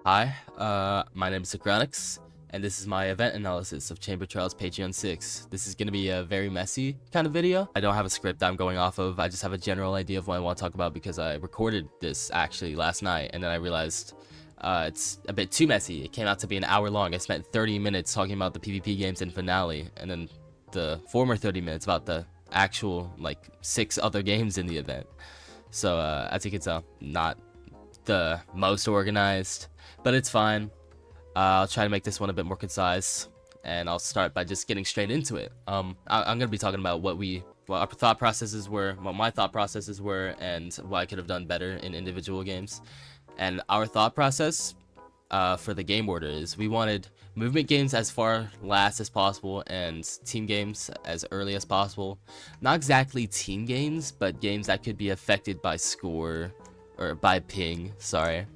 Hi, my name is Andronicus, and this is my event analysis of Chamber Trials Patreon 6. This is going to be a very messy kind of video. I don't have a script I'm going off of, I just have a general idea of what I want to talk about because I recorded this actually last night, and then I realized it's a bit too messy. It came out to be an hour long. I spent 30 minutes talking about the PvP games in Finale, and then the former 30 minutes about the actual, like, 6 other games in the event. So, as you can tell, not the most organized, but it's fine. I'll try to make this one a bit more concise, and I'll start by just getting straight into it. I'm gonna be talking about what our thought processes were, what my thought processes were, and what I could have done better in individual games. And our thought process for the game order is we wanted movement games as far last as possible and team games as early as possible. Not exactly team games, but games that could be affected by score or by ping, sorry,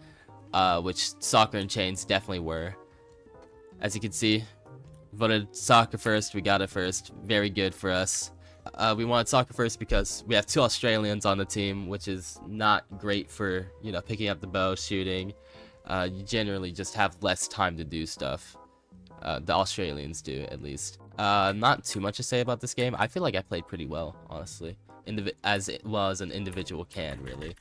which soccer and chains definitely were. As you can see, voted soccer first, we got it first, very good for us. We wanted soccer first because we have 2 Australians on the team, which is not great for, you know, picking up the bow, shooting. You generally just have less time to do stuff. The Australians do, at least. Not too much to say about this game. I feel like I played pretty well, honestly, as well as an individual can, really.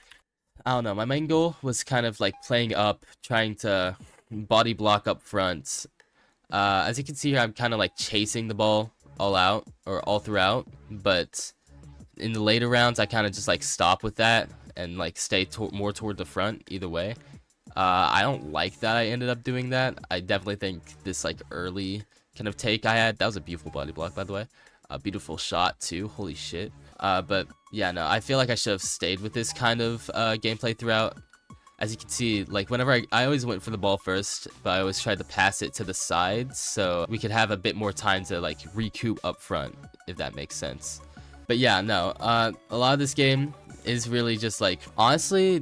I don't know, my main goal was kind of like playing up, trying to body block up front. As you can see here, I'm kind of like chasing the ball all out, or all throughout, but in the later rounds, I kind of just like stop with that and like stay more toward the front either way. I don't like that I ended up doing that. I definitely think this like early kind of take I had, that was a beautiful body block, by the way. A beautiful shot too, holy shit. But yeah, no, I feel like I should have stayed with this kind of gameplay throughout. As you can see, like whenever I always went for the ball first, but I always tried to pass it to the sides so we could have a bit more time to like recoup up front, if that makes sense. But yeah, no, a lot of this game is really just like, honestly,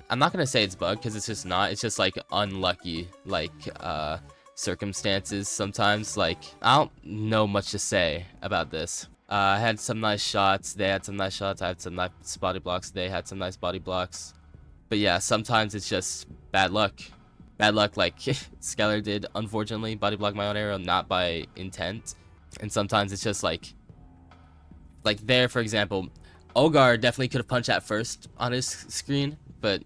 I'm not gonna say it's bugged because it's just not. It's just like unlucky, like circumstances sometimes. Like, I don't know much to say about this. I had some nice shots, they had some nice shots, I had some nice body blocks, they had some nice body blocks. But yeah, sometimes it's just bad luck. Bad luck, like Skylar did, unfortunately, body block my own arrow, not by intent. And sometimes it's just like there, for example, Olgar definitely could have punched that first on his screen, but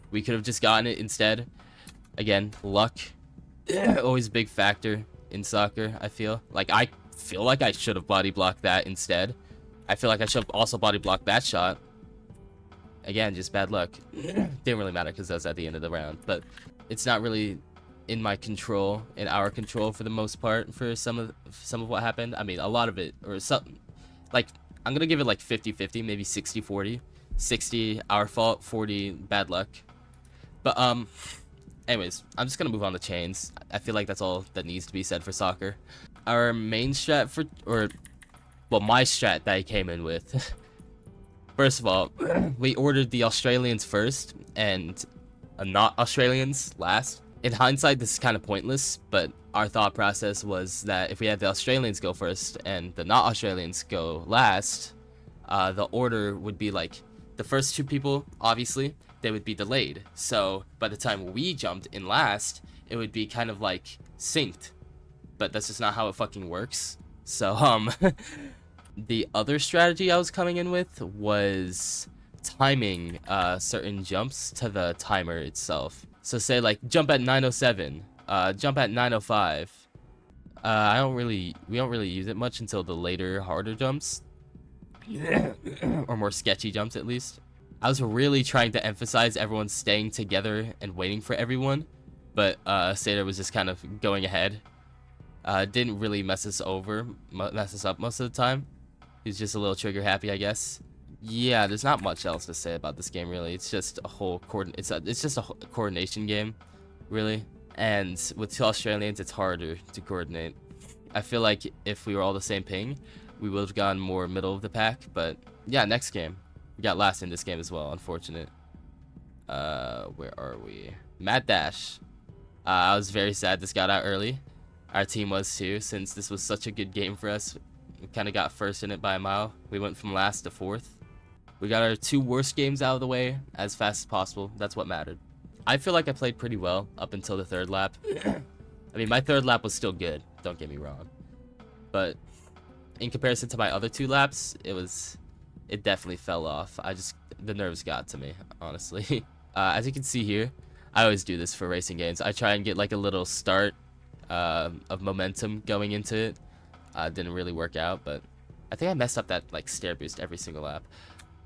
we could have just gotten it instead. Again, luck, always a big factor in soccer, I feel. Like, I feel like I should have body blocked that instead. I feel like I should have also body blocked that shot. Again, just bad luck. Didn't really matter because that was at the end of the round, but it's not really in my control, in our control for the most part for some of what happened. I mean, a lot of it, or something. Like, I'm gonna give it like 50-50, maybe 60-40. 60 our fault, 40 bad luck. But anyways, I'm just gonna move on to chains. I feel like that's all that needs to be said for soccer. Our main strat my strat that I came in with. First of all, we ordered the Australians first and not Australians last. In hindsight, this is kind of pointless, but our thought process was that if we had the Australians go first and the not Australians go last, the order would be like the first 2 people, obviously, they would be delayed. So by the time we jumped in last, it would be kind of like synced. But that's just not how it fucking works. So, the other strategy I was coming in with was timing certain jumps to the timer itself. So say like jump at 9:07, jump at 9:05. We don't really use it much until the later, harder jumps. Or more sketchy jumps, at least. I was really trying to emphasize everyone staying together and waiting for everyone, but Seder was just kind of going ahead. Didn't really mess us up most of the time. He's just a little trigger happy, I guess. Yeah, there's not much else to say about this game, really. It's just a whole it's just a coordination game, really. And with 2 Australians, it's harder to coordinate. I feel like if we were all the same ping, we would have gone more middle of the pack. But yeah, next game, we got last in this game as well. Unfortunate. Where are we? Mad Dash. I was very sad this got out early. Our team was too, since this was such a good game for us. We kind of got first in it by a mile. We went from last to 4th. We got our 2 worst games out of the way as fast as possible. That's what mattered. I feel like I played pretty well up until the third lap. I mean, my third lap was still good, don't get me wrong. But in comparison to my other 2 laps, it definitely fell off. The nerves got to me, honestly. As you can see here, I always do this for racing games. I try and get like a little start of momentum going into it. Didn't really work out, but I think I messed up that like stair boost every single lap.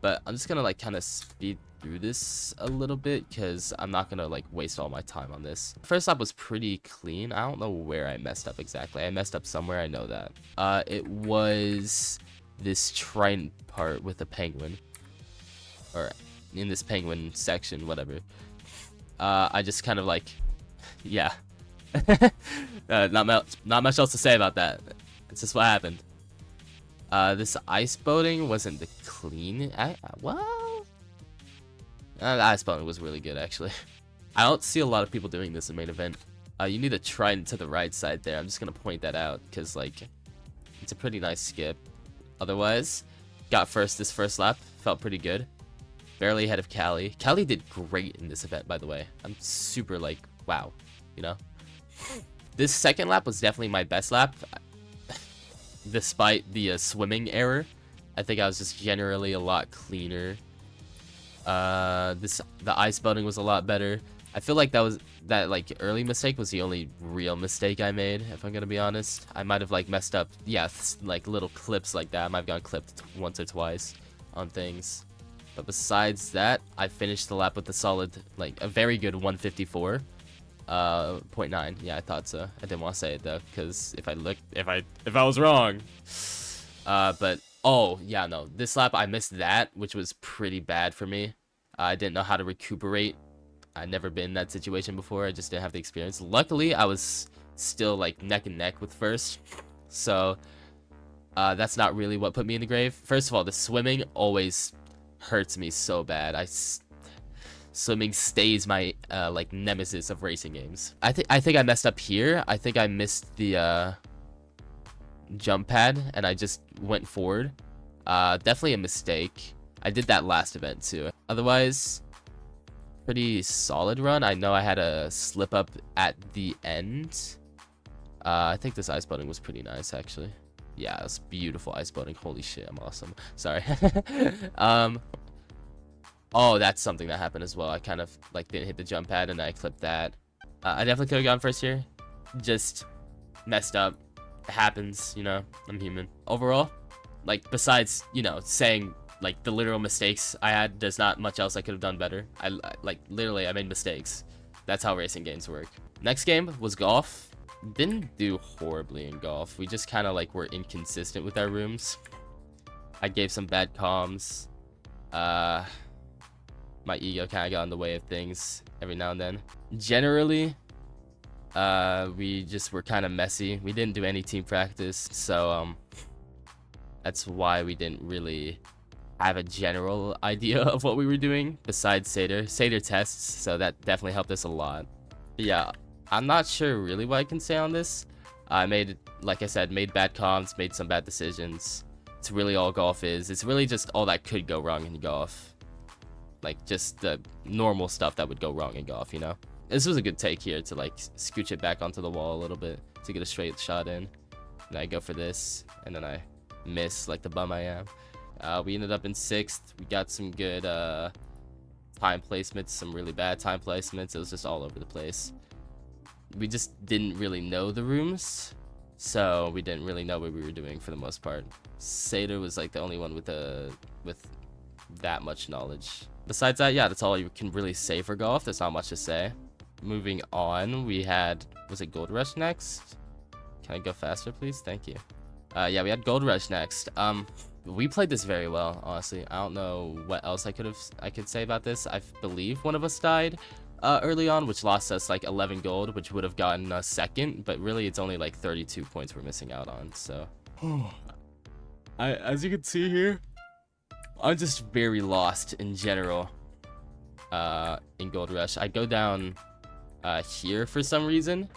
But I'm just gonna like kind of speed through this a little bit because I'm not gonna like waste all my time on this. First lap was pretty clean. I don't know where I messed up exactly. I messed up somewhere, I know that. It was this trident part with the penguin, or in this penguin section, whatever. I just kind of like, yeah. Not much else to say about that. It's just what happened. This ice boating wasn't the clean. Well, the ice boating was really good actually. I don't see a lot of people doing this in main event. You need a trident to the right side there. I'm just gonna point that out because like it's a pretty nice skip. Otherwise, got first this first lap. Felt pretty good. Barely ahead of Callie. Callie did great in this event, by the way. I'm super like wow, you know. This second lap was definitely my best lap. Despite the swimming error, I think I was just generally a lot cleaner. The ice boating was a lot better. I feel like that like early mistake was the only real mistake I made, if I'm gonna be honest. I might have like messed up, yeah, like little clips like that. I might have gotten clipped once or twice on things. But besides that, I finished the lap with a solid, like a very good 154. 0.9. Yeah, I thought so. I didn't want to say it though, because if I was wrong. But oh yeah, no, this lap I missed that, which was pretty bad for me. I didn't know how to recuperate. I'd never been in that situation before. I just didn't have the experience. Luckily, I was still like neck and neck with first, so that's not really what put me in the grave. First of all, the swimming always hurts me so bad. Swimming stays my like nemesis of racing games. I think I messed up here. I think I missed the jump pad and I just went forward. Definitely a mistake. I did that last event too. Otherwise, pretty solid run. I know I had a slip up at the end. I think this ice boating was pretty nice actually. Yeah, it's beautiful ice boating. Holy shit, I'm awesome. Sorry. Oh, that's something that happened as well. I kind of like didn't hit the jump pad and I clipped that. I definitely could have gone first here. Just messed up. It happens, you know, I'm human. Overall, like besides, you know, saying like the literal mistakes I had, there's not much else I could have done better. I like literally I made mistakes. That's how racing games work. Next game was golf. Didn't do horribly in golf. We just kind of like were inconsistent with our rooms. I gave some bad comms. My ego kind of got in the way of things every now and then. Generally, we just were kind of messy. We didn't do any team practice, so that's why we didn't really have a general idea of what we were doing besides Seder tests, so that definitely helped us a lot. But yeah, I'm not sure really what I can say on this. I made, like I said, made bad comms, made some bad decisions. It's really all golf is. It's really just all that could go wrong in golf. Like just the normal stuff that would go wrong in golf, you know. This was a good take here to like scooch it back onto the wall a little bit to get a straight shot in. And I go for this, and then I miss like the bum I am. We ended up in 6th. We got some good time placements, some really bad time placements. It was just all over the place. We just didn't really know the rooms, so we didn't really know what we were doing for the most part. Seder was like the only one with that much knowledge. Besides that, yeah, that's all you can really say for golf. There's not much to say. Moving on, we had, was it Gold Rush next? Can I go faster, please? Thank you. Yeah, we had Gold Rush next. We played this very well, honestly. I don't know what else I could say about this. I believe one of us died early on, which lost us like 11 gold, which would have gotten us second, but really it's only like 32 points we're missing out on, so. As you can see here, I'm just very lost in general in Gold Rush. I go down here for some reason,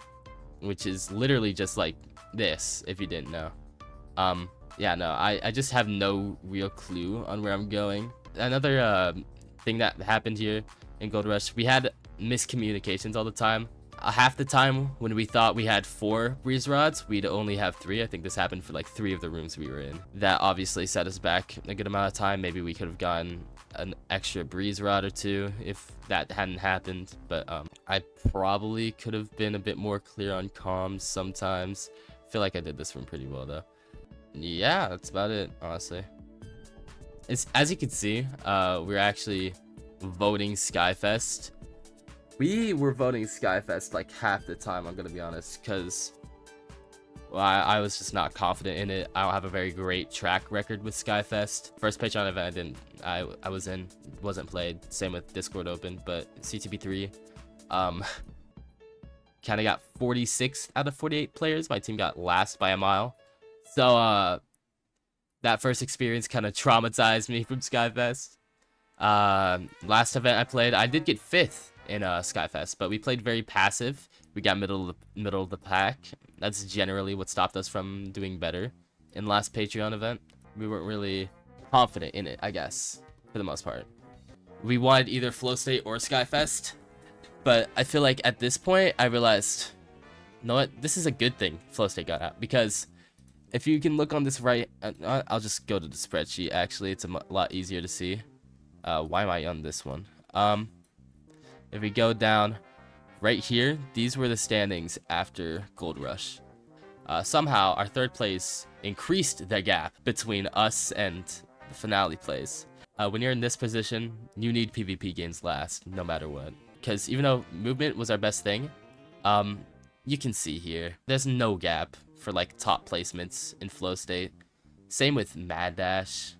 which is literally just like this, if you didn't know. Yeah, no, I just have no real clue on where I'm going. Another thing that happened here in Gold Rush, we had miscommunications all the time. Half the time when we thought we had 4 breeze rods, we'd only have 3. I think this happened for like 3 of the rooms we were in. That obviously set us back a good amount of time. Maybe we could have gotten an extra breeze rod or 2 if that hadn't happened. But I probably could have been a bit more clear on comms sometimes. I feel like I did this one pretty well though. Yeah, that's about it, honestly. As you can see, we're actually voting Skyfest. We were voting Skyfest like half the time, I'm gonna be honest, because well, I was just not confident in it. I don't have a very great track record with Skyfest. First Patreon event I was in wasn't played. Same with Discord Open, but CTB3 kind of got 46 out of 48 players. My team got last by a mile. So that first experience kind of traumatized me from Skyfest. Last event I played, I did get 5th in Skyfest, but we played very passive. We got middle of the pack. That's generally what stopped us from doing better in last Patreon event. We weren't really confident in it, I guess, for the most part. We wanted either Flow State or Skyfest, but I feel like at this point I realized, you know what, this is a good thing Flow State got out, because if you can look on this right, I'll just go to the spreadsheet. Actually, it's a lot easier to see. Why am I on this one? If we go down right here, these were the standings after Gold Rush. Somehow our 3rd place increased the gap between us and the finale place. When you're in this position, you need PvP games last, no matter what. Because even though movement was our best thing, you can see here, there's no gap for like top placements in Flow State. Same with Mad Dash.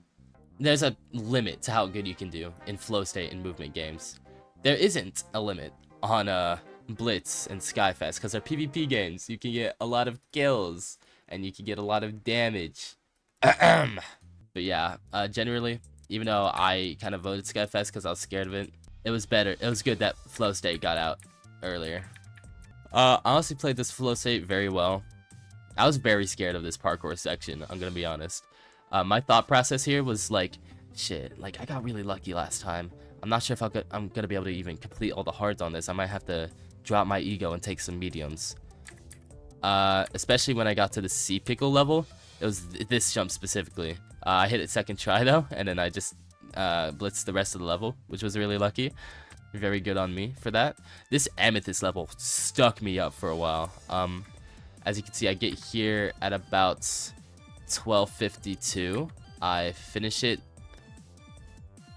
There's a limit to how good you can do in Flow State and movement games. There isn't a limit on Blitz and Skyfest, because they're PvP games. You can get a lot of kills and you can get a lot of damage. But yeah, generally, even though I kind of voted Skyfest because I was scared of it, it was better. It was good that Flow State got out earlier. I honestly played this Flow State very well. I was very scared of this parkour section, I'm gonna be honest. My thought process here was like, shit, like I got really lucky last time. I'm not sure if I'm gonna be able to even complete all the hards on this. I might have to drop my ego and take some mediums. Especially when I got to the sea pickle level. It was this jump specifically. I hit it 2nd try though, and then I just blitzed the rest of the level, which was really lucky. Very good on me for that. This amethyst level stuck me up for a while. As you can see, I get here at about 12:52. I finish it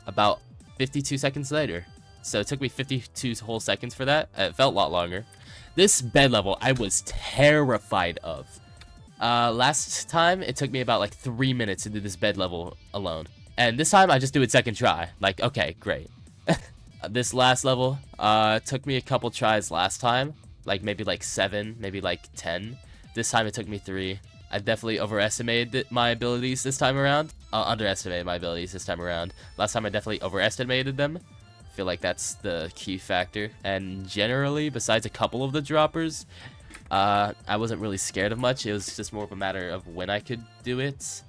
about 52 seconds later. So it took me 52 whole seconds for that. It felt a lot longer. This bed level I was terrified of. Last time it took me about like 3 minutes to do this bed level alone. And this time I just do it 2nd try. Like, okay, great. This last level took me a couple tries last time. Like maybe like 7, maybe like 10. This time it took me 3. I definitely overestimated my abilities this time around. Underestimated my abilities this time around. Last time I definitely overestimated them. I feel like that's the key factor. And generally, besides a couple of the droppers, I wasn't really scared of much. It was just more of a matter of when I could do it.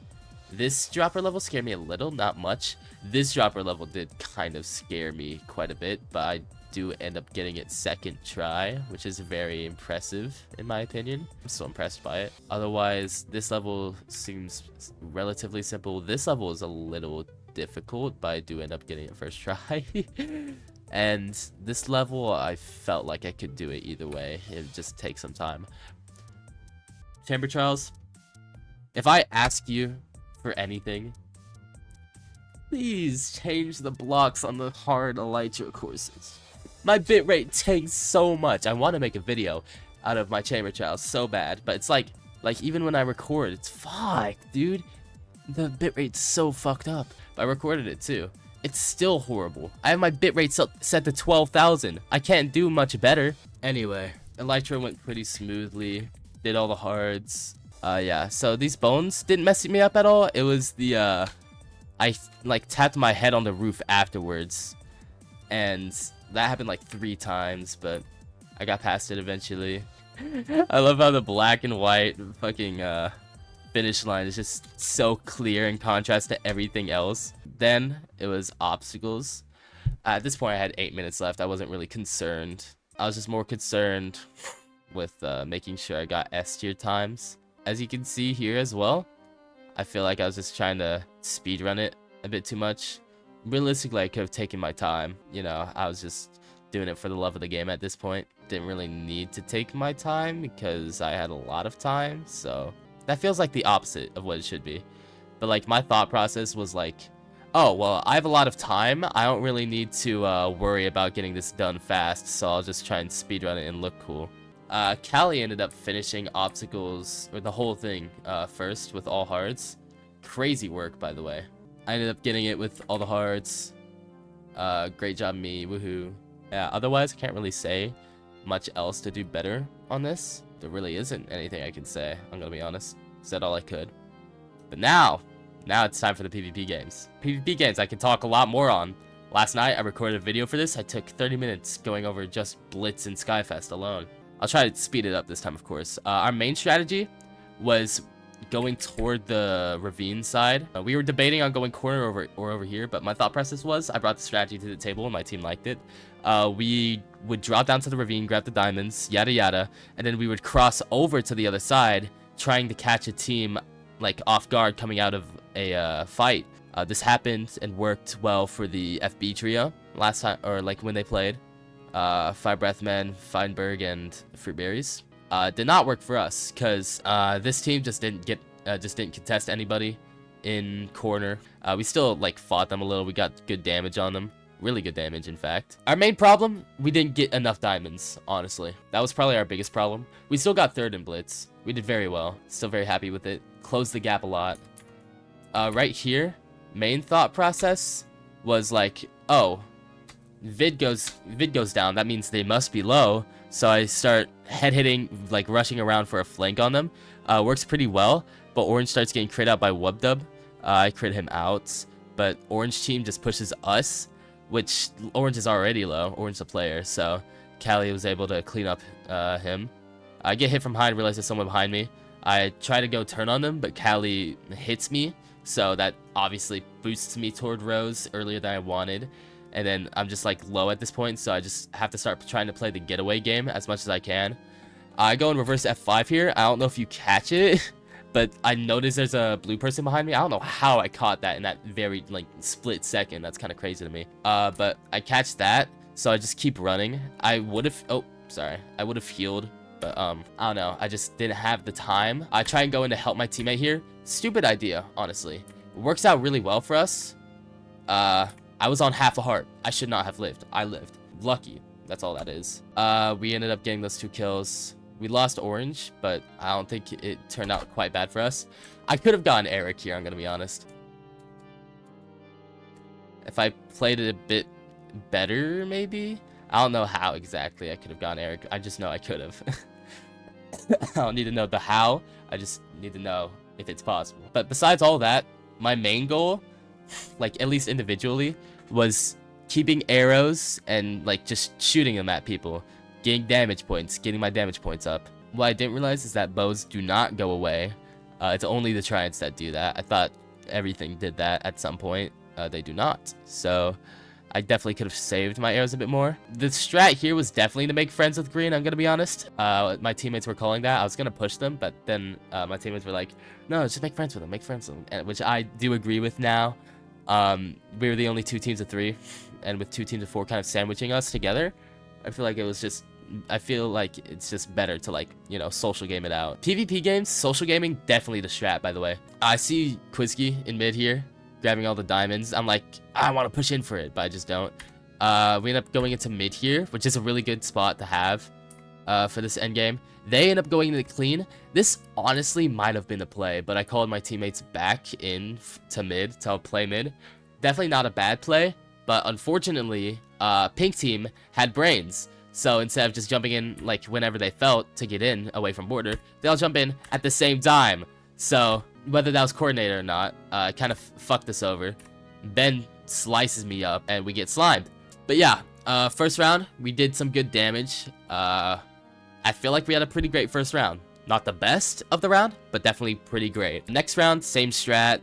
This dropper level scared me a little, not much. This dropper level did kind of scare me quite a bit, but I do end up getting it 2nd try, which is very impressive in my opinion. I'm still impressed by it. Otherwise, this level seems relatively simple. This level is a little difficult, but I do end up getting it 1st try. And this level, I felt like I could do it either way. It would just take some time. Chamber Trials, if I ask you for anything, please change the blocks on the hard Elytra courses. My bitrate tanks so much. I want to make a video out of my Chamber Trials so bad, but it's like even when I record, it's fucked, dude. The bitrate's so fucked up. I recorded it too. It's still horrible. I have my bitrate set to 12,000. I can't do much better. Anyway, Elytra went pretty smoothly. Did all the hards. Yeah, so these bones didn't mess me up at all. It was the, I like tapped my head on the roof afterwards. And that happened like 3 times, but I got past it eventually. I love how the black and white fucking, finish line is just so clear in contrast to everything else. Then it was obstacles. At this point, I had 8 minutes left. I wasn't really concerned. I was just more concerned with making sure I got S tier times. As you can see here as well, I feel like I was just trying to speedrun it a bit too much. Realistically, I could have taken my time. You know, I was just doing it for the love of the game at this point. Didn't really need to take my time because I had a lot of time. So that feels like the opposite of what it should be. But like my thought process was like, oh, well, I have a lot of time. I don't really need to worry about getting this done fast. So I'll just try and speedrun it and look cool. Callie ended up finishing obstacles, or the whole thing, first with all hards. Crazy work, by the way. I ended up getting it with all the hards. Great job, me. Woohoo. Yeah, otherwise, I can't really say much else to do better on this. There really isn't anything I can say, I'm gonna be honest. Said all I could. But now it's time for the PvP games. PvP games I can talk a lot more on. Last night, I recorded a video for this. I took 30 minutes going over just Blitz and Skyfest alone. I'll try to speed it up this time, of course. Our main strategy was going toward the ravine side. We were debating on going corner or over here, but my thought process was I brought the strategy to the table and my team liked it. We would drop down to the ravine, grab the diamonds, yada yada, and then we would cross over to the other side, trying to catch a team like off guard coming out of a fight. This happened and worked well for the FB trio last time, or like when they played. FireBreathMan, Feinberg, and fruitberries. Did not work for us because this team just didn't contest anybody in corner. We still like fought them a little. We got good damage on them, really good damage in fact. Our main problem, we didn't get enough diamonds. Honestly, that was probably our biggest problem. We still got third in Blitz. We did very well. Still very happy with it. Closed the gap a lot. Right here, main thought process was like, oh, vid goes down, that means they must be low, so I start head hitting, like rushing around for a flank on them. Works pretty well, but orange starts getting crit out by Wubdub. I crit him out, but orange team just pushes us, which orange is already low, orange the player, so Callie was able to clean up him. I get hit from behind, realize there's someone behind me. I try to go turn on them, but Callie hits me, so that obviously boosts me toward Rose earlier than I wanted. And then I'm just like low at this point, so I just have to start trying to play the getaway game as much as I can. I go in reverse F5 here. I don't know if you catch it, but I noticed there's a blue person behind me. I don't know how I caught that in that very like split second. That's kind of crazy to me. But I catch that, so I just keep running. I would have healed, but I don't know. I just didn't have the time. I try and go in to help my teammate here. Stupid idea, honestly. It works out really well for us. I was on half a heart. I should not have lived. I lived. Lucky. That's all that is. We ended up getting those 2 kills. We lost orange, but I don't think it turned out quite bad for us. I could have gotten Eric here, I'm gonna be honest. If I played it a bit better, maybe? I don't know how exactly I could have gotten Eric. I just know I could have. I don't need to know the how. I just need to know if it's possible. But besides all that, my main goal, like at least individually, was keeping arrows and like just shooting them at people, getting damage points, getting my damage points up. What I didn't realize is that bows do not go away. It's only the triads that do that. I thought everything did that at some point. They do not. So I definitely could have saved my arrows a bit more. The strat here was definitely to make friends with green, I'm gonna be honest. My teammates were calling that. I was gonna push them, but then my teammates were like, no, just make friends with them, which I do agree with now. We were the only 2 teams of 3, and with 2 teams of 4 kind of sandwiching us together, I feel like it's just better to, like, you know, social game it out. PvP games, social gaming, definitely the strat, by the way. I see Quizky in mid here, grabbing all the diamonds. I'm like, I want to push in for it, but I just don't. We end up going into mid here, which is a really good spot to have for this endgame. They end up going into clean. This honestly might have been a play, but I called my teammates back in to mid, to play mid. Definitely not a bad play, but unfortunately, pink team had brains. So instead of just jumping in like whenever they felt to get in away from border, they'll jump in at the same time. So whether that was coordinated or not, kind of fucked us over. Ben slices me up and we get slimed. But yeah, first round, we did some good damage. I feel like we had a pretty great first round. Not the best of the round, but definitely pretty great. Next round, same strat.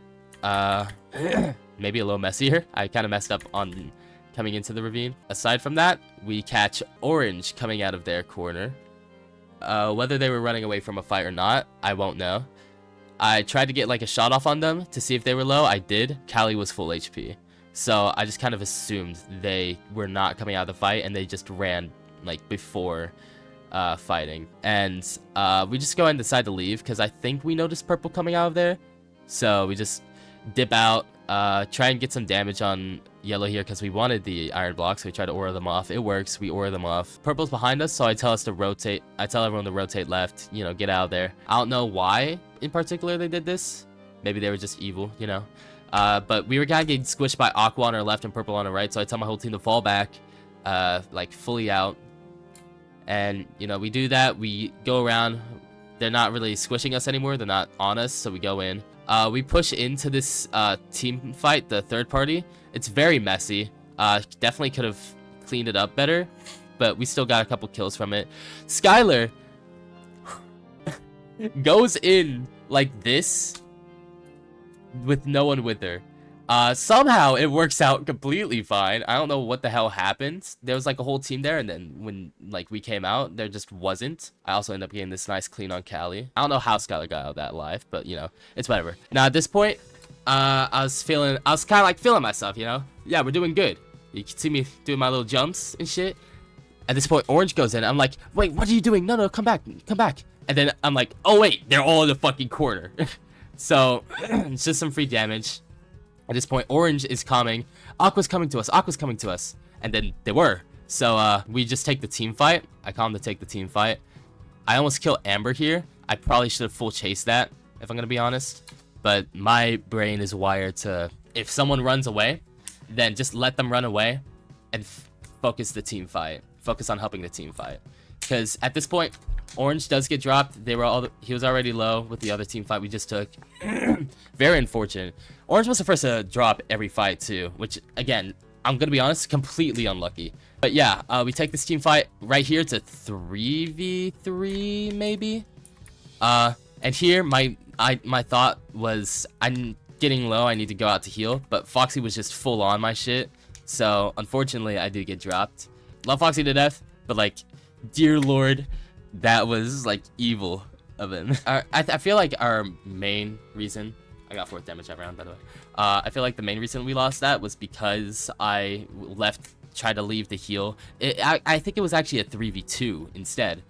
Maybe a little messier. I kind of messed up on coming into the ravine. Aside from that, we catch orange coming out of their corner. Whether they were running away from a fight or not, I won't know. I tried to get like a shot off on them to see if they were low. I did. Callie was full HP. So I just kind of assumed they were not coming out of the fight and they just ran like before fighting. And we just go ahead and decide to leave because I think we noticed purple coming out of there. So we just dip out, try and get some damage on yellow here because we wanted the iron blocks. So we try to aura them off. It works. We aura them off. Purple's behind us, so I tell us to rotate. I tell everyone to rotate left, you know, get out of there. I don't know why in particular they did this. Maybe they were just evil, you know. But we were kind of getting squished by aqua on our left and purple on our right, so I tell my whole team to fall back, like fully out. And, you know, we do that. We go around. They're not really squishing us anymore. They're not on us, so we go in. We push into this team fight, the third party. It's very messy. Definitely could have cleaned it up better, but we still got a couple kills from it. Skylar goes in like this with no one with her. Somehow it works out completely fine. I don't know what the hell happened. There was like a whole team there, and then when like we came out, there just wasn't. I also ended up getting this nice clean on Callie. I don't know how Skylar got out of that alive, but you know, it's whatever. Now at this point, I was kind of like feeling myself, you know? Yeah, we're doing good. You can see me doing my little jumps and shit. At this point, orange goes in. I'm like, wait, what are you doing? No, come back, come back. And then I'm like, oh wait, they're all in the fucking corner. So it's just some free damage. At this point, orange is coming. Aqua's coming to us. Aqua's coming to us. And then they were. So we just take the team fight. I call him to take the team fight. I almost kill Amber here. I probably should have full chased that, if I'm going to be honest. But my brain is wired to, if someone runs away, then just let them run away and focus the team fight. Focus on helping the team fight. Because at this point, orange does get dropped. He was already low with the other team fight we just took. Very unfortunate. Orange was the first to drop every fight too, which again, I'm gonna be honest, completely unlucky. But yeah, we take this team fight right here to 3v3 maybe. And here my thought was I'm getting low, I need to go out to heal, but Foxy was just full on my shit. So unfortunately, I did get dropped. Love Foxy to death, but like, dear Lord, that was like evil of him. I feel like our main reason, I got 4th damage that round by the way. I feel like the main reason we lost that was because I tried to leave the heal. I think it was actually a 3v2 instead.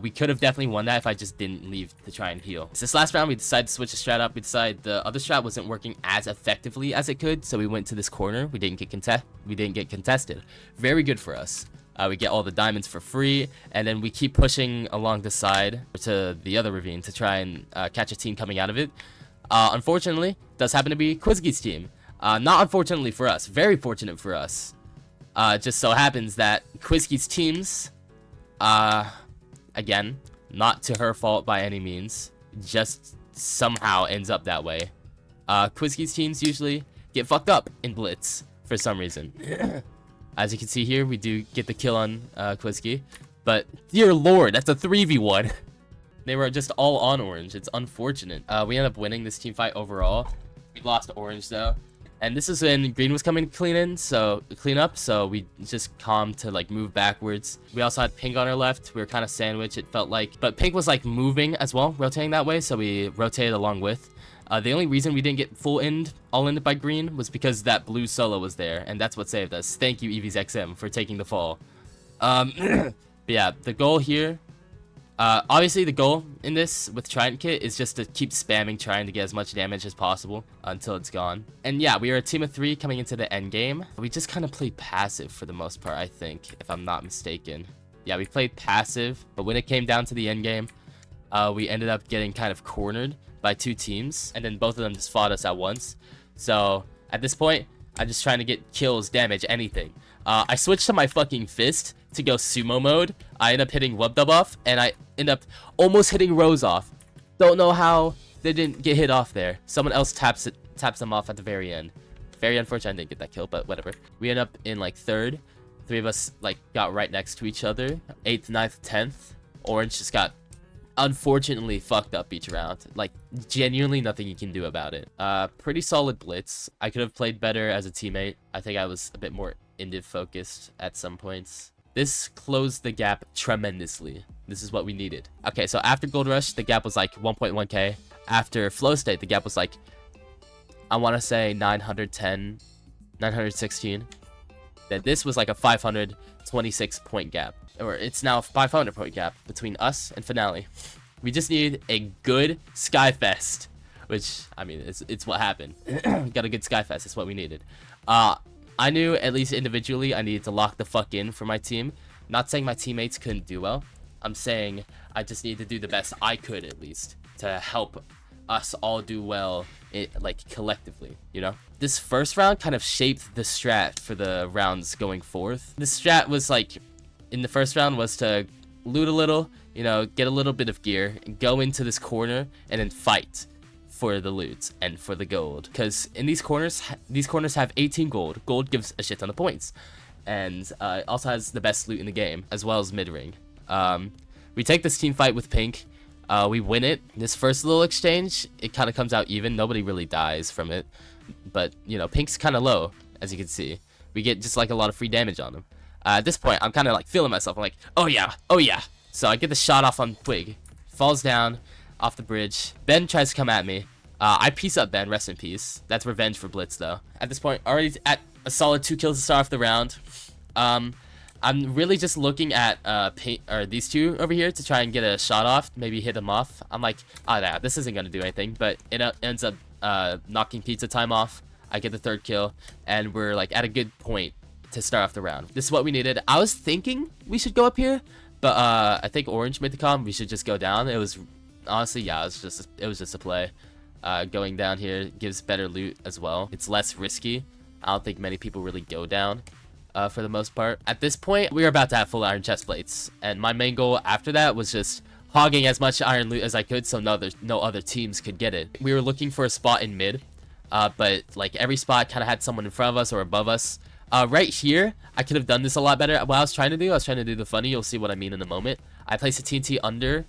We could have definitely won that if I just didn't leave to try and heal. So this last round, we decided to switch the strat up. We decided the other strat wasn't working as effectively as it could, so we went to this corner. We didn't get contested. Very good for us. We get all the diamonds for free, and then we keep pushing along the side to the other ravine to try and catch a team coming out of it. Unfortunately, it does happen to be Quizgy's team. Not unfortunately for us, very fortunate for us. Just so happens that Quizgy's teams, again, not to her fault by any means, just somehow ends up that way. Quizgy's teams usually get fucked up in Blitz for some reason. As you can see here, we do get the kill on Quizgy, but dear Lord, that's a 3v1. They were just all on orange. It's unfortunate. We ended up winning this team fight overall. We lost orange though, and this is when green was coming to clean up. So we just calmed to like move backwards. We also had pink on our left. We were kind of sandwiched, it felt like, but pink was like moving as well, rotating that way. So we rotated along with. The only reason we didn't get all ended by green was because that blue solo was there, and that's what saved us. Thank you, Eevees XM, for taking the fall. But yeah, the goal here, obviously the goal in this with Trident Kit is just to keep spamming, trying to get as much damage as possible until it's gone. And yeah, we are a team of 3 coming into the end game. We just kind of played passive for the most part, I think, if I'm not mistaken. Yeah, we played passive, but when it came down to the end game, we ended up getting kind of cornered by 2 teams, and then both of them just fought us at once. So at this point, I'm just trying to get kills, damage, anything. I switched to my fucking fist to go sumo mode. I end up hitting Webdub off, and I end up almost hitting Rose off. Don't know how they didn't get hit off there. Someone else taps them off at the very end. Very unfortunate I didn't get that kill, but whatever. We end up in like 3rd. 3 of us like got right next to each other. 8th, 9th, 10th. Orange just got unfortunately fucked up each round. Like, genuinely nothing you can do about it. Pretty solid blitz. I could have played better as a teammate. I think I was a bit more Indiv focused at some points. This closed the gap tremendously. This is what we needed. Okay, so after Gold Rush, the gap was like 1.1k. After Flow State, the gap was like, I want to say 910, 916. Then this was like a 526 point gap. Or it's now a 500 point gap between us and Finale. We just need a good Skyfest. Which, I mean, it's what happened. Got a good Skyfest. It's what we needed. I knew, at least individually, I needed to lock the fuck in for my team. Not saying my teammates couldn't do well. I'm saying I just needed to do the best I could, at least, to help us all do well, like, collectively, you know? This first round kind of shaped the strat for the rounds going forth. The strat was, like, in the first round was to loot a little, you know, get a little bit of gear, and go into this corner, and then fight for the loot and for the gold, because in these corners have 18 gold. Gold gives a shit ton of points, and it also has the best loot in the game, as well as mid-ring. We take this team fight with Pink, we win it. This first little exchange, it kind of comes out even. Nobody really dies from it, but you know, Pink's kind of low, as you can see. We get just like a lot of free damage on him. At this point, I'm kind of like feeling myself. I'm like, oh yeah. So I get the shot off on Twig, falls down off the bridge. Ben tries to come at me. I piece up Ben, rest in peace. That's revenge for Blitz, though. At this point, already at a solid 2 kills to start off the round. I'm really just looking at these two over here to try and get a shot off, maybe hit them off. I'm like, oh, nah, this isn't gonna do anything, but it ends up knocking pizza time off. I get the 3rd kill, and we're like at a good point to start off the round. This is what we needed. I was thinking we should go up here, but I think Orange made the call. We should just go down. It was honestly, yeah, it was just a play. Going down here gives better loot as well. It's less risky. I don't think many people really go down for the most part. At this point, we were about to have full iron chest plates, and my main goal after that was just hogging as much iron loot as I could so no other teams could get it. We were looking for a spot in mid, but like every spot kind of had someone in front of us or above us. Right here, I could have done this a lot better. What I was trying to do the funny. You'll see what I mean in a moment. I placed a TNT under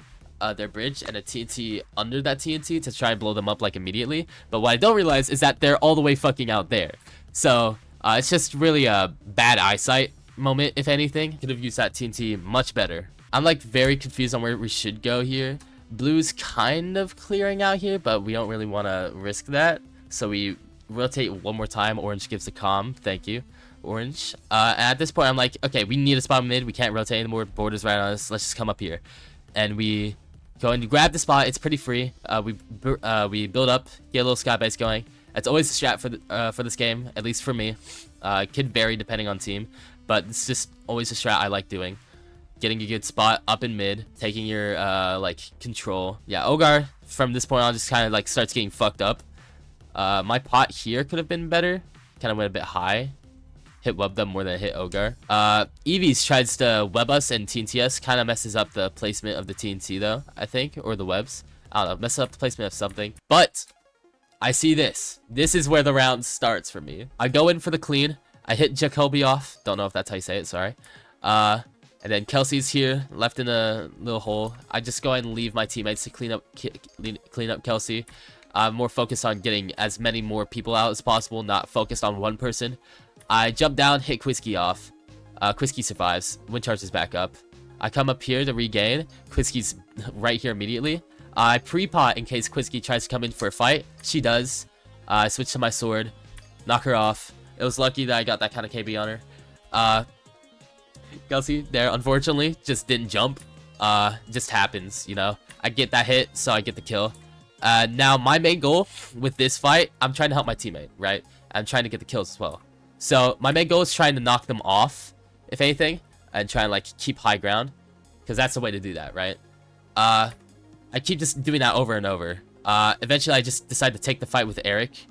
their bridge and a TNT under that TNT to try and blow them up like immediately. But what I don't realize is that they're all the way fucking out there. So it's just really a bad eyesight moment, if anything. Could have used that TNT much better. I'm like very confused on where we should go here. Blue's kind of clearing out here, but we don't really want to risk that. So we rotate one more time. Orange gives a calm. Thank you, Orange. At this point, I'm like, okay, we need a spot mid. We can't rotate anymore. Borders right on us. Let's just come up here. And we go and grab the spot. It's pretty free. We build up, get a little sky base going. That's always the strat for this game, at least for me. It could vary depending on team, but it's just always a strat I like doing. Getting a good spot up in mid, taking your like control. Yeah, Ogar from this point on just kind of like starts getting fucked up. My pot here could have been better. Kind of went a bit high. Hit web them more than hit Ogar. Eevees tries to web us and TNT us. Kind of messes up the placement of the TNT though, I think, or the webs. I don't know, messes up the placement of something. But I see this. This is where the round starts for me. I go in for the clean. I hit Jacoby off. Don't know if that's how you say it, sorry. And then Kelsey's here, left in a little hole. I just go ahead and leave my teammates to clean up Kelsey. I'm more focused on getting as many more people out as possible, not focused on one person. I jump down, hit Quisky off. Quisky survives. Wind charges back up. I come up here to regain. Quisky's right here immediately. I pre-pot in case Quisky tries to come in for a fight. She does. I switch to my sword. Knock her off. It was lucky that I got that kind of KB on her. Kelsey there, unfortunately, just didn't jump. Just happens, you know. I get that hit, so I get the kill. Now, my main goal with this fight, I'm trying to help my teammate, right? I'm trying to get the kills as well. So, my main goal is trying to knock them off, if anything, and try and, like, keep high ground. Because that's the way to do that, right? I keep just doing that over and over. Eventually, I just decide to take the fight with Eric.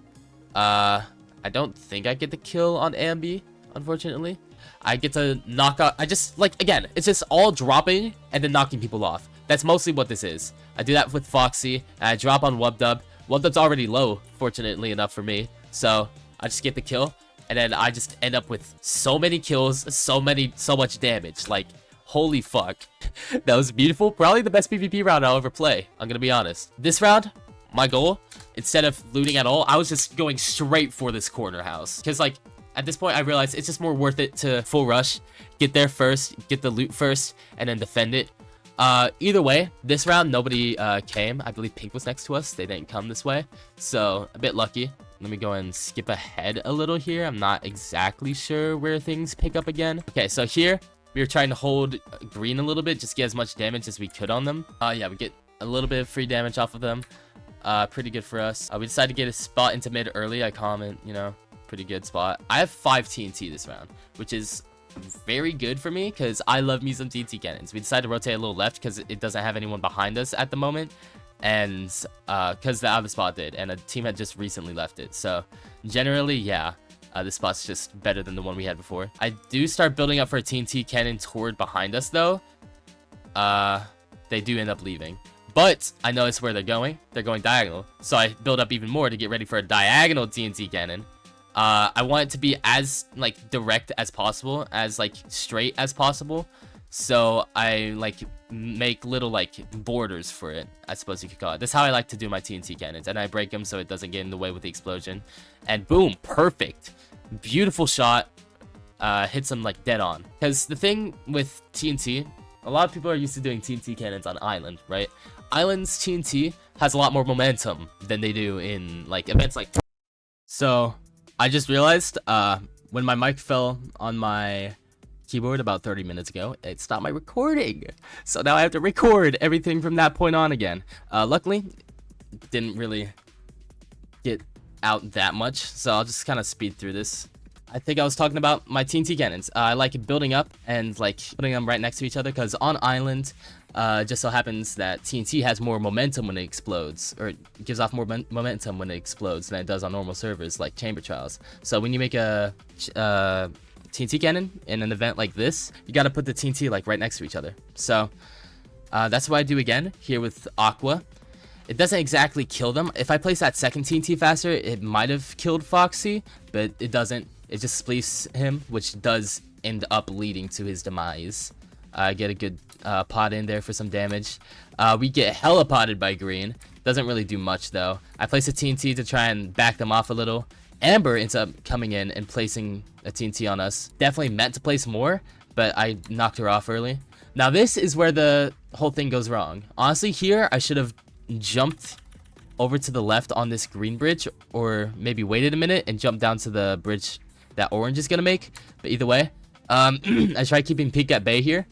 I don't think I get the kill on Ambi, unfortunately. I get to knock out, I just, like, again, it's just all dropping and then knocking people off. That's mostly what this is. I do that with Foxy, and I drop on Wubdub. Wubdub's already low, fortunately enough for me. So, I just get the kill, and then I just end up with so many kills, so much damage. Like, holy fuck. That was beautiful. Probably the best PvP round I'll ever play, I'm gonna be honest. This round, my goal, instead of looting at all, I was just going straight for this corner house. Because, like, At this point, I realized it's just more worth it to full rush, get there first, get the loot first, and then defend it. Either way, this round, nobody came. I believe Pink was next to us. They didn't come this way, so a bit lucky. Let me go and skip ahead a little here. I'm not exactly sure where things pick up again. Okay, so here, we were trying to hold green a little bit, just get as much damage as we could on them. Yeah, we get a little bit of free damage off of them. Pretty good for us. We decided to get a spot into mid early. I comment, you know, pretty good spot. I have 5 TNT this round, which is very good for me because I love me some TNT cannons. We decided to rotate a little left because it doesn't have anyone behind us at the moment, and because the other spot did, and a team had just recently left it. So generally, yeah, this spot's just better than the one we had before. I do start building up for a TNT cannon toward behind us though. They do end up leaving, but I know it's where they're going. They're going diagonal, so I build up even more to get ready for a diagonal TNT cannon. I want it to be as like direct as possible, as like straight as possible. So I like make little like borders for it, I suppose you could call it. That's how I like to do my TNT cannons, and I break them so it doesn't get in the way with the explosion. And boom, perfect, beautiful shot. Hits them like dead on. Because the thing with TNT, a lot of people are used to doing TNT cannons on island, right? Island's TNT has a lot more momentum than they do in like events like. So I just realized when my mic fell on my keyboard about 30 minutes ago, it stopped my recording. So now I have to record everything from that point on again. Luckily, didn't really get out that much, so I'll just kind of speed through this. I think I was talking about my TNT cannons. I like building up and like putting them right next to each other because on island, just so happens that TNT has more momentum when it explodes, or it gives off more momentum when it explodes than it does on normal servers like Chamber Trials. So when you make a TNT cannon in an event like this, you got to put the TNT like right next to each other. So that's what I do again here with Aqua. It doesn't exactly kill them. If I place that second TNT faster, it might have killed Foxy, but it doesn't. It just spleefs him, which does end up leading to his demise. Get a good pot in there for some damage. We get hella potted by green. Doesn't really do much though. I place a TNT to try and back them off a little. Amber ends up coming in and placing a TNT on us. Definitely meant to place more, but I knocked her off early. Now this is where the whole thing goes wrong. Honestly, here I should have jumped over to the left on this green bridge, or maybe waited a minute and jumped down to the bridge that orange is gonna make. But either way, I try keeping Pink at bay here.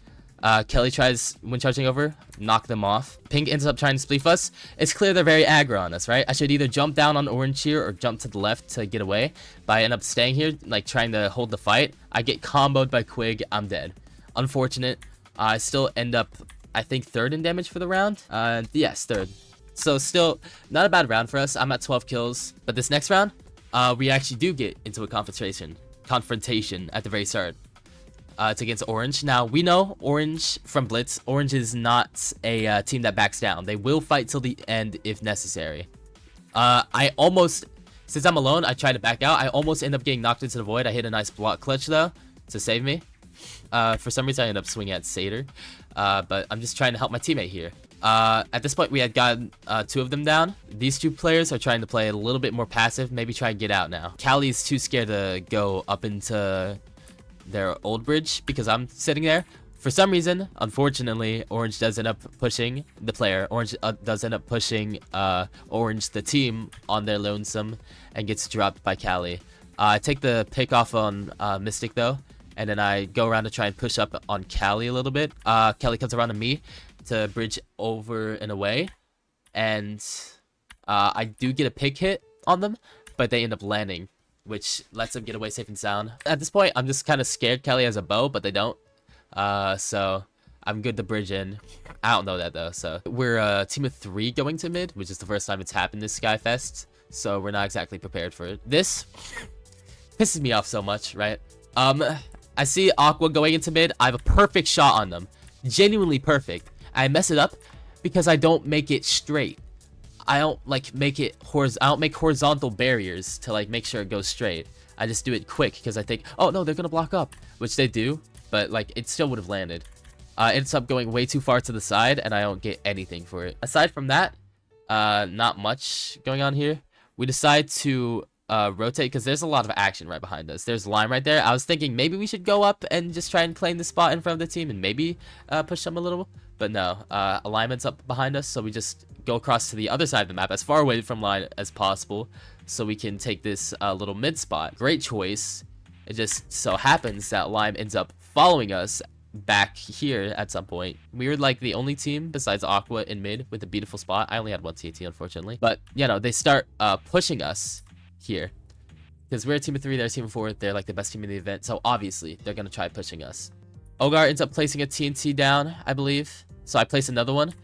Kelly tries, when charging over, knock them off. Pink ends up trying to spleef us. It's clear they're very aggro on us, right? I should either jump down on orange here or jump to the left to get away. But I end up staying here, like trying to hold the fight. I get comboed by Quig. I'm dead. Unfortunate. I still end up, I think, 3rd in damage for the round. Yes, 3rd. So still not a bad round for us. I'm at 12 kills. But this next round, we actually do get into a confrontation at the very start. It's against Orange. Now, we know Orange from Blitz. Orange is not a team that backs down. They will fight till the end if necessary. I almost, since I'm alone, I try to back out. I almost end up getting knocked into the void. I hit a nice block clutch, though, to save me. For some reason, I ended up swinging at Satyr. But I'm just trying to help my teammate here. At this point, we had gotten 2 of them down. These 2 players are trying to play a little bit more passive. Maybe try and get out now. Callie's too scared to go up into their old bridge because I'm sitting there. For some reason, unfortunately, Orange does end up pushing the player. Orange does end up pushing Orange, the team, on their lonesome and gets dropped by Callie. I take the pick off on Mystic though, and then I go around to try and push up on Callie a little bit. Callie comes around to me to bridge over and away, and I do get a pick hit on them, but they end up landing, which lets them get away safe and sound. At this point, I'm just kind of scared Kelly has a bow, but they don't. So I'm good to bridge in. I don't know that though. So we're a team of 3 going to mid, which is the first time it's happened this Skyfest. So we're not exactly prepared for it. This pisses me off so much, right? I see Aqua going into mid. I have a perfect shot on them. Genuinely perfect. I mess it up because I don't make it straight. I don't like make it I don't make horizontal barriers to like make sure it goes straight. I just do it quick because I think, oh no, they're gonna block up, which they do, but like it still would have landed. It ends up going way too far to the side, and I don't get anything for it. Aside from that, not much going on here. We decide to rotate because there's a lot of action right behind us. There's Lime right there. I was thinking maybe we should go up and just try and claim the spot in front of the team and maybe push them a little. But no, alignment's up behind us, so we just go across to the other side of the map as far away from line as possible so we can take this little mid spot. Great choice. It just so happens that Lime ends up following us back here at some point. We were like the only team besides Aqua in mid with a beautiful spot. I only had one TNT, unfortunately. But, you know, they start pushing us here. Because we're a team of 3, they're a team of 4. They're like the best team in the event. So, obviously, they're going to try pushing us. Ogar ends up placing a TNT down, I believe. So, I place another one.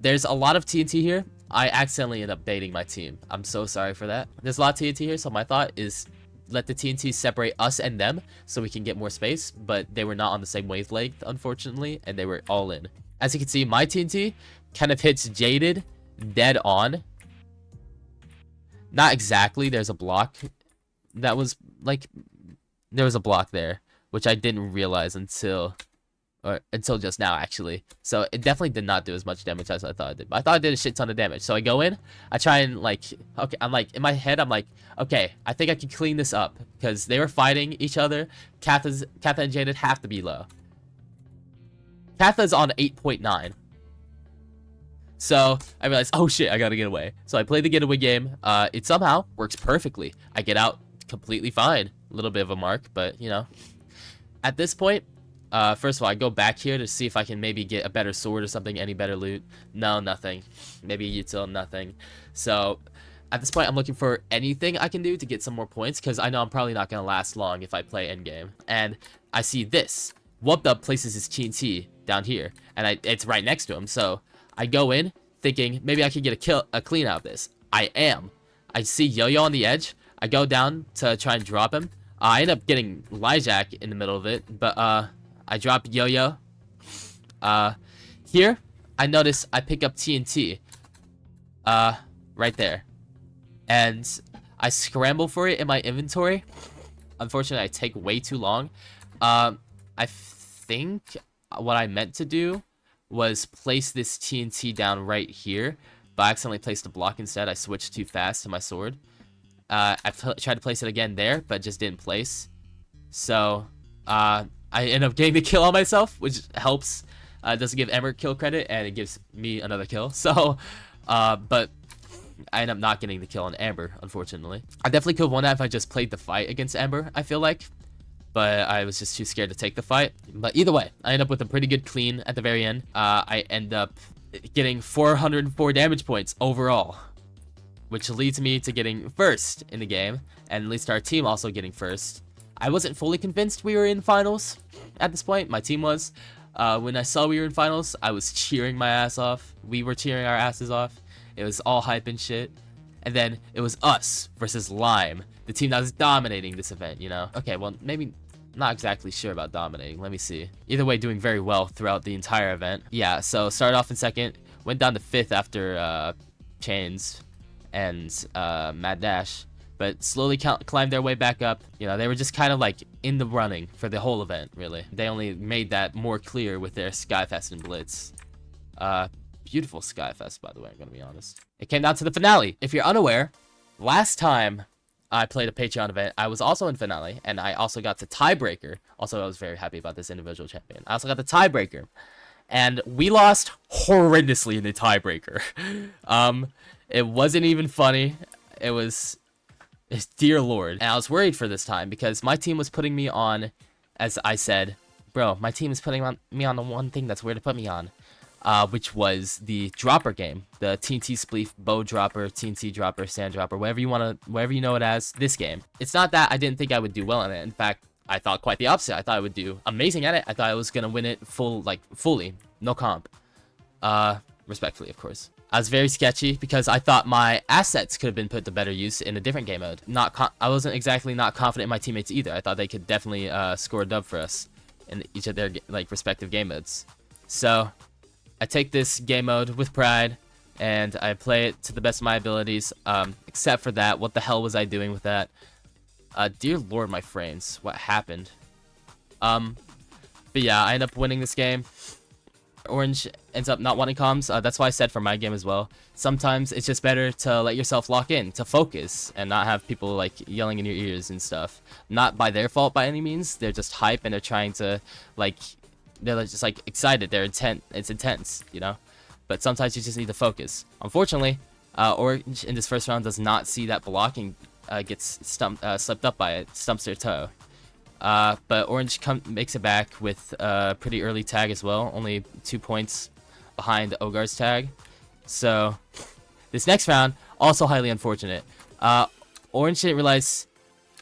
There's a lot of TNT here. I accidentally end up baiting my team. I'm so sorry for that. There's a lot of TNT here, so my thought is let the TNT separate us and them so we can get more space, but they were not on the same wavelength, unfortunately, and they were all in. As you can see, my TNT kind of hits Jaded dead on. Not exactly. There's a block that was like, there was a block there, which I didn't realize until just now, actually. So it definitely did not do as much damage as I thought it did. But I thought it did a shit ton of damage. So I go in, I try and like, okay, I'm like, in my head, I'm like, okay, I think I can clean this up. Because they were fighting each other. Katha and Jaded have to be low. Katha's on 8.9. So I realized, oh shit, I gotta get away. So I play the getaway game. It somehow works perfectly. I get out completely fine. A little bit of a mark, but you know. At this point, first of all, I go back here to see if I can maybe get a better sword or something, any better loot. No, nothing. Maybe a util, nothing. So, at this point, I'm looking for anything I can do to get some more points, because I know I'm probably not going to last long if I play endgame. And I see this. Whooped places his TNT down here, and it's right next to him, so I go in thinking maybe I can get a clean out of this. I am. I see Yo-Yo on the edge. I go down to try and drop him. I end up getting Lyjack in the middle of it, but I drop Yo-Yo. Here, I notice I pick up TNT. Right there. And I scramble for it in my inventory. Unfortunately, I take way too long. I think what I meant to do was place this TNT down right here, but I accidentally placed a block instead. I switched too fast to my sword. I tried to place it again there, but just didn't place. So, I end up getting the kill on myself, which helps. It doesn't give Ember kill credit, and it gives me another kill. So, but I end up not getting the kill on Amber, unfortunately. I definitely could have won that if I just played the fight against Ember, I feel like. But I was just too scared to take the fight. But either way, I end up with a pretty good clean at the very end. I end up getting 404 damage points overall, which leads me to getting first in the game, and leads to our team also getting first. I wasn't fully convinced we were in finals at this point. My team was. When I saw we were in finals, I was cheering my ass off. We were cheering our asses off. It was all hype and shit. And then it was us versus Lime, the team that was dominating this event, you know? Okay, well, maybe not exactly sure about dominating. Let me see. Either way, doing very well throughout the entire event. Yeah, so started off in second, went down to 5th after Chains and Mad Dash, but slowly climbed their way back up. You know, they were just kind of like in the running for the whole event, really. They only made that more clear with their Skyfest and Blitz. Beautiful Skyfest, by the way, I'm gonna be honest. It came down to the finale. If you're unaware, last time I played a Patreon event, I was also in finale, and I also got to tiebreaker. Also, I was very happy about this individual champion. I also got the tiebreaker, and we lost horrendously in the tiebreaker. It wasn't even funny. It was, dear lord. And I was worried for this time because my team was putting me on, as I said, bro, my team is putting me on the one thing that's weird to put me on. Which was the dropper game, the TNT Spleef, bow dropper, TNT dropper, sand dropper, whatever you know it as, this game. It's not that I didn't think I would do well in it. In fact, I thought quite the opposite. I thought I would do amazing at it. I thought I was gonna win it fully, no comp. Respectfully, of course. I was very sketchy because I thought my assets could have been put to better use in a different game mode. I wasn't exactly not confident in my teammates either. I thought they could definitely score a dub for us in each of their respective game modes. So I take this game mode with pride, and I play it to the best of my abilities, except for that. What the hell was I doing with that? Dear lord, my frames. What happened? But yeah, I end up winning this game. Orange ends up not wanting comms. That's why I said for my game as well, sometimes it's just better to let yourself lock in, to focus, and not have people like yelling in your ears and stuff. Not by their fault by any means. They're just hype and they're trying to like, they're just like excited. They're intent. It's intense, you know. But sometimes you just need to focus. Unfortunately, Orange in this first round does not see that blocking gets slipped up by it, stumps their toe. But Orange makes it back with a pretty early tag as well, only 2 points behind Ogar's tag. So this next round, also highly unfortunate. Orange didn't realize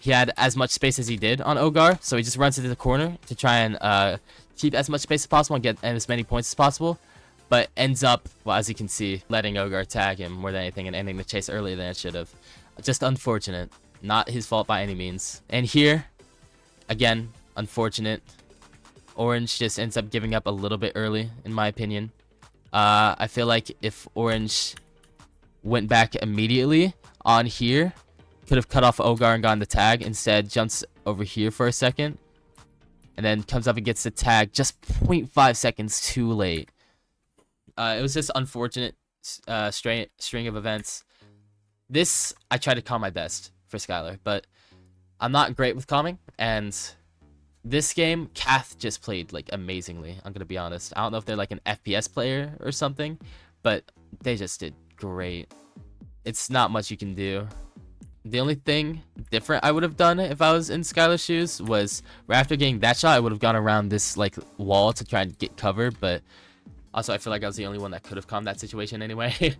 he had as much space as he did on Ogar, so he just runs into the corner to try and keep as much space as possible and get as many points as possible. But ends up, well, as you can see, letting Ogar tag him more than anything and ending the chase earlier than it should have. Just unfortunate. Not his fault by any means. And here, again, unfortunate. Orange just ends up giving up a little bit early, in my opinion. I feel like if Orange went back immediately on here, could have cut off Ogar and gotten the tag. Instead, jumps over here for a second. And then comes up and gets the tag just 0.5 seconds too late. It was just unfortunate string of events. This, I tried to calm my best for Skylar, but I'm not great with calming, and this game, Kath just played, like, amazingly, I'm gonna be honest. I don't know if they're, like, an FPS player or something, but they just did great. It's not much you can do. The only thing different I would have done if I was in Skylar's shoes was, right after getting that shot, I would have gone around this, like, wall to try and get cover, but also I feel like I was the only one that could have calmed that situation anyway.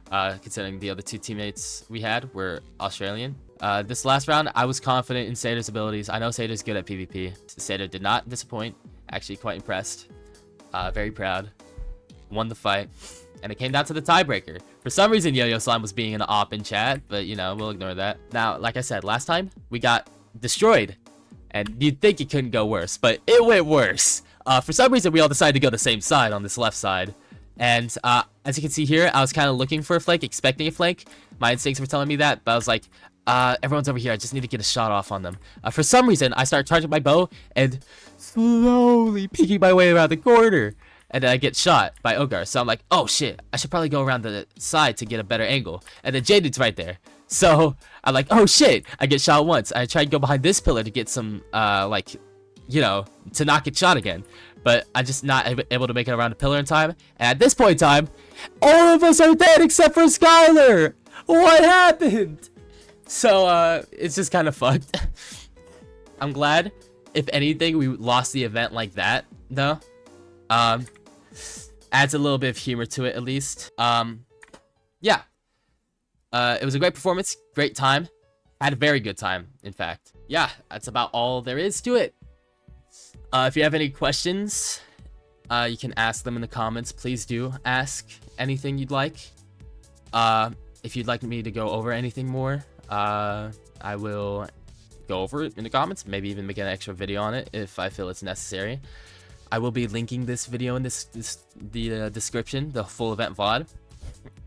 Considering the other two teammates we had were Australian. This last round, I was confident in Sator's abilities. I know Sator's good at PvP. Sator did not disappoint. Actually, quite impressed. Very proud. Won the fight. And it came down to the tiebreaker. For some reason, Yo-Yo Slime was being an op in chat, but, you know, we'll ignore that. Now, like I said, last time, we got destroyed. And you'd think it couldn't go worse, but it went worse. For some reason, we all decided to go the same side on this left side. And as you can see here, I was kind of looking for a flank, expecting a flank. My instincts were telling me that, but I was like, everyone's over here. I just need to get a shot off on them. For some reason, I start charging my bow and slowly peeking my way around the corner. And then I get shot by Ogar. So I'm like, oh shit, I should probably go around the side to get a better angle. And then Jaden's right there. So I'm like, oh shit, I get shot once. I try to go behind this pillar to get some, like, you know, to not get shot again. But I'm just not able to make it around the pillar in time. And at this point in time, all of us are dead except for Skylar. What happened? So, it's just kind of fucked. I'm glad, if anything, we lost the event like that, though. Adds a little bit of humor to it, at least. Yeah. It was a great performance, great time. Had a very good time, in fact. Yeah, that's about all there is to it. If you have any questions, you can ask them in the comments. Please do ask anything you'd like. If you'd like me to go over anything more, I will go over it in the comments. Maybe even make an extra video on it if I feel it's necessary. I will be linking this video in the description, the full event VOD.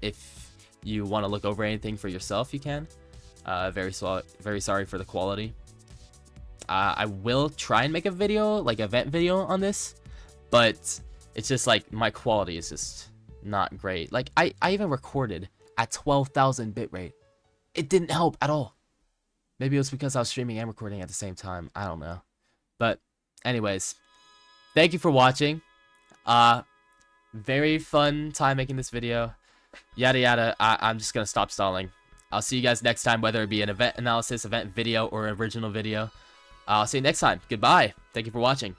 If you want to look over anything for yourself, you can. Very sorry for the quality. I will try and make a video, like event video on this, but it's just like my quality is just not great. Like I even recorded at 12,000 bitrate. It didn't help at all. Maybe it was because I was streaming and recording at the same time. I don't know. But anyways, thank you for watching. Very fun time making this video. Yada yada. I'm just gonna stop stalling. I'll see you guys next time, whether it be an event analysis, event video, or original video. I'll see you next time. Goodbye. Thank you for watching.